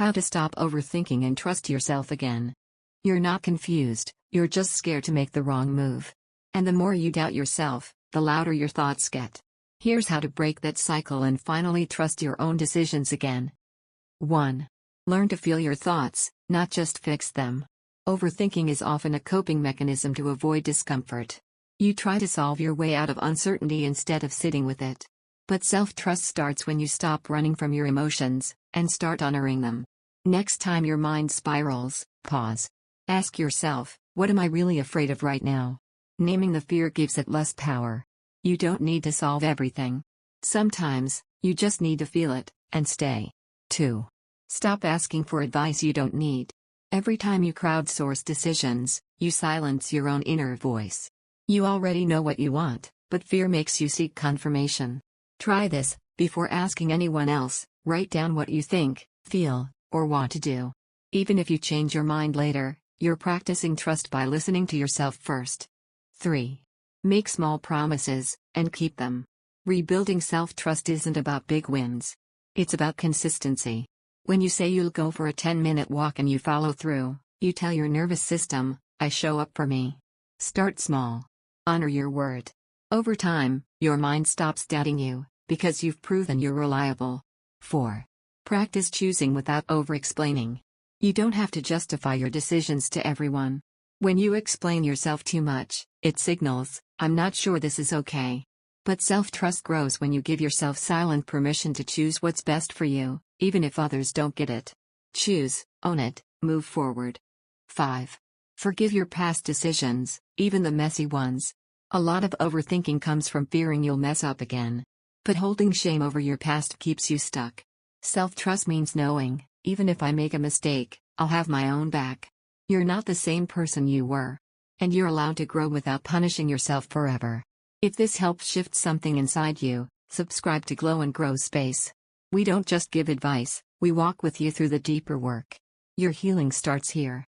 How to stop overthinking and trust yourself again. You're not confused, you're just scared to make the wrong move. And the more you doubt yourself, the louder your thoughts get. Here's how to break that cycle and finally trust your own decisions again. 1. Learn to feel your thoughts, not just fix them. Overthinking is often a coping mechanism to avoid discomfort. You try to solve your way out of uncertainty instead of sitting with it. But self-trust starts when you stop running from your emotions and start honoring them. Next time your mind spirals, pause. Ask yourself, what am I really afraid of right now? Naming the fear gives it less power. You don't need to solve everything. Sometimes, you just need to feel it and stay. 2. Stop asking for advice you don't need. Every time you crowdsource decisions, you silence your own inner voice. You already know what you want, but fear makes you seek confirmation. Try this: before asking anyone else, write down what you think, feel, or want to do. Even if you change your mind later, you're practicing trust by listening to yourself first. 3. Make small promises and keep them. Rebuilding self-trust isn't about big wins. It's about consistency. When you say you'll go for a 10-minute walk and you follow through, you tell your nervous system, I show up for me. Start small. Honor your word. Over time, your mind stops doubting you, because you've proven you're reliable. 4. Practice choosing without over-explaining. You don't have to justify your decisions to everyone. When you explain yourself too much, it signals, I'm not sure this is okay. But self-trust grows when you give yourself silent permission to choose what's best for you, even if others don't get it. Choose, own it, move forward. 5. Forgive your past decisions, even the messy ones. A lot of overthinking comes from fearing you'll mess up again. But holding shame over your past keeps you stuck. Self-trust means knowing, even if I make a mistake, I'll have my own back. You're not the same person you were. And you're allowed to grow without punishing yourself forever. If this helps shift something inside you, subscribe to Glow and Grow Space. We don't just give advice, we walk with you through the deeper work. Your healing starts here.